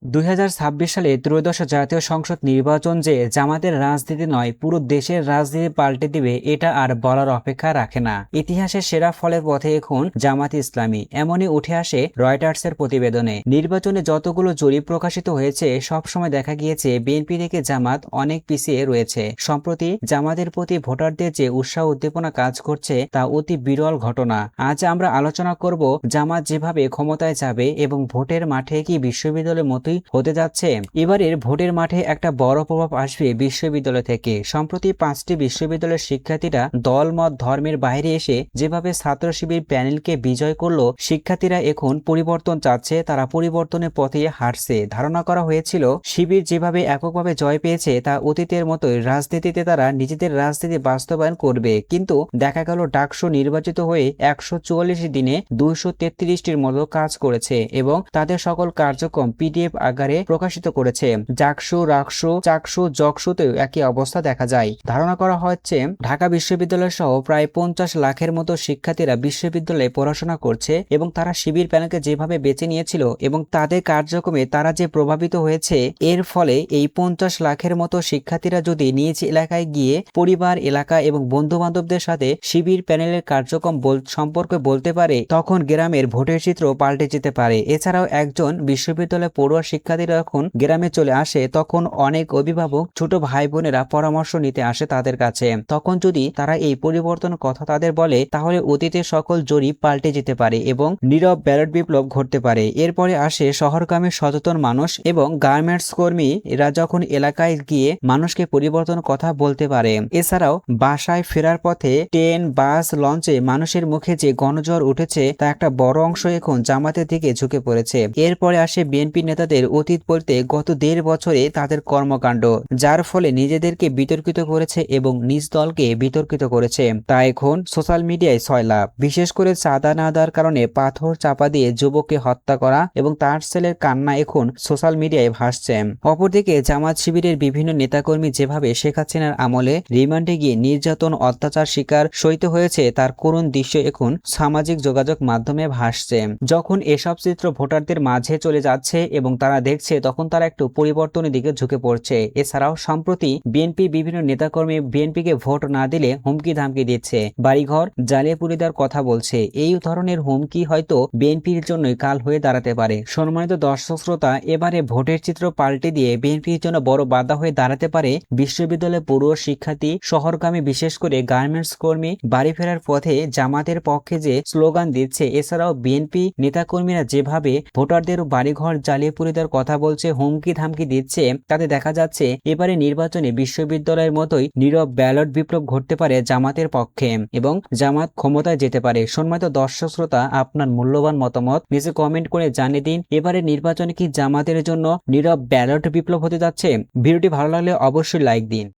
2026 সালে ত্রয়োদশ জাতীয় সংসদ নির্বাচন যে জামাতের রাজনীতি নয়, পুরো দেশের রাজনীতি পাল্টে দিবে এটা আর বলার অপেক্ষা রাখে না। ইতিহাসের সেরা ফলের পথে এখন জামাত ইসলামী, এমনই উঠে আসে রয়টার্সের প্রতিবেদনে। নির্বাচনে যতগুলো জরিপ প্রকাশিত হয়েছে সবসময় দেখা গিয়েছে বিএনপি থেকে জামাত অনেক পিছিয়ে রয়েছে। সম্প্রতি জামাতের প্রতি ভোটারদের যে উৎসাহ উদ্দীপনা কাজ করছে তা অতি বিরল ঘটনা। আজ আমরা আলোচনা করব জামাত যেভাবে ক্ষমতায় যাবে এবং ভোটের মাঠে কি বিশ্ববিদ্যালয়ের মতোই হতে যাচ্ছে। এবারের ভোটের মাঠে একটা বড় প্রভাব আসবে বিশ্ববিদ্যালয় থেকে। সম্প্রতি 5টি বিশ্ববিদ্যালয়ের শিক্ষার্থীরা দলমত ধর্মের বাইরে এসে যেভাবে ছাত্র শিবির প্যানেলকে বিজয় করলো, শিক্ষার্থীরা এখন পরিবর্তন চাচ্ছে, তারা পরিবর্তনের পথে হাঁটছে। ধারণা করা হয়েছিল শিবির যেভাবে এককভাবে জয় পেয়েছে তা অতীতের মতোই রাজনীতিতে তারা নিজেদের রাজনীতি বাস্তবায়ন করবে, কিন্তু দেখা গেল ডাকসু নির্বাচিত হয়ে 144 দিনে 233টির মতো কাজ করেছে এবং তাদের সকল কার্যক্রম পিডিএফ আকারে প্রকাশিত করেছে। জাকসু, রাকসু, চাকসু, জকসুতেও একই অবস্থা দেখা যায়। ধারণা করা হচ্ছে ঢাকা বিশ্ববিদ্যালয় সহ প্রায় 50 লাখের মতো শিক্ষার্থীরা বিশ্ববিদ্যালয়ে পড়াশোনা করছে এবং তারা শিবির প্যানেলকে যেভাবে বেছে নিয়েছিল এবং তাদের কার্যক্রমে তারা যে প্রভাবিত হয়েছে, এর ফলে এই 50 লাখের মতো শিক্ষার্থীরা যদি নিজ এলাকায় গিয়ে পরিবার, এলাকা এবং বন্ধু বান্ধবদের সাথে শিবির প্যানেলের কার্যক্রম সম্পর্কে বলতে পারে, তখন গ্রামের ভোটের চিত্র পাল্টে যেতে পারে। এছাড়াও একজন বিশ্ববিদ্যালয় পড়ুয়া শিক্ষার্থীরা যখন গ্রামে চলে আসে তখন অনেক অভিভাবক ছোট ভাই বোনেরা পরামর্শ নিতে আসে তাদের কাছে। তখন যদি তারা এই পরিবর্তন কথা তাদের বলে, তাহলে অতীতের সকল জরিপ পাল্টে যেতে পারে এবং নীরব ব্যালট বিপ্লব ঘটতে পারে। এরপরে আসে শহরগামী সচেতন মানুষ এবং গার্মেন্টস কর্মী, এরা যখন এলাকায় গিয়ে মানুষকে পরিবর্তন কথা বলতে পারে। এছাড়াও বাসায় ফেরার পথে ট্রেন, বাস, লঞ্চে মানুষের মুখে যে গণজ্বর উঠেছে তা একটা বড় অংশ এখন জামাতের দিকে ঝুঁকে পড়েছে। এরপরে আসে বিএনপি নেতাদের অতীত বলতে গত 1.5 বছরে তাদের কর্মকাণ্ড, যার ফলে নিজেদেরকে বিতর্কিত করেছে এবং নিজ দলকে বিতর্কিত করেছে। তা এখন সোশ্যাল মিডিয়ায় সয়লাব। বিশেষ করে চাঁদা না দেওয়ার কারণে পাথর চাপা দিয়ে যুবককে হত্যা করা এবং তার ছেলের কান্না এখন সোশ্যাল মিডিয়ায় ভাসছে। অপরদিকে জামাত শিবিরের বিভিন্ন নেতাকর্মী যেভাবে শেখ হাসিনার আমলে রিমান্ডে গিয়ে নির্যাতন, অত্যাচার শিকার সইতে হয়েছে তার করুণ দৃশ্য এখন সামাজিক যোগাযোগ মাধ্যমে ভাসছে। যখন এসব চিত্র ভোটারদের মাঝে চলে যাচ্ছে এবং তারা দেখছে, তখন তারা একটু পরিবর্তনের দিকে ঝুঁকে পড়ছে। এছাড়াও সম্প্রতি বিএনপি বিভিন্ন নেতাকর্মী বিএনপিকে ভোট না দিলে হুমকি ধামকি দিচ্ছে, বাড়িঘর জ্বালিয়ে পুড়িয়ে দেওয়ার কথা বলছে। এই ধরনের হুমকি হয়তো বিএনপির জন্যই কাল হয়ে দাঁড়াতে পারে। সম্মানিত দর্শক শ্রোতা, এবারে ভোটের চিত্র পাল্টে দিয়ে বিএনপির জন্য বড় বাধা হয়ে দাঁড়াতে পারে বিশ্ববিদ্যালয় পড়ুয়া শিক্ষার্থী, শহরগামী বিশেষ করে গার্মেন্টস কর্মী বাড়ি ফেরার পথে জামাতের পক্ষে যে স্লোগান দিচ্ছে। এছাড়াও বিএনপি নেতাকর্মীরা যেভাবে ভোটারদের বাড়িঘর জ্বালিয়ে পুড়িয়ে দেওয়ার কথা বলছে, হুমকি ধামকি দিচ্ছে, তাতে দেখা যাচ্ছে এবারে নির্বাচনে বিশ্ববিদ্যালয়ের মতোই নীরব ব্যালট বিপ্লব ঘটতে পারে জামাতের পক্ষে এবং জামাত ক্ষমতায় যেতে পারে। সম্মানিত দর্শক শ্রোতা, আপনার মূল্যবান মতামত নিচে কমেন্ট করে জানিয়ে দিন। এবারে নির্বাচনে কি জামাতের জন্য নীরব ব্যালট বিপ্লব হতে যাচ্ছে? ভিডিওটি ভালো লাগলে অবশ্যই লাইক দিন।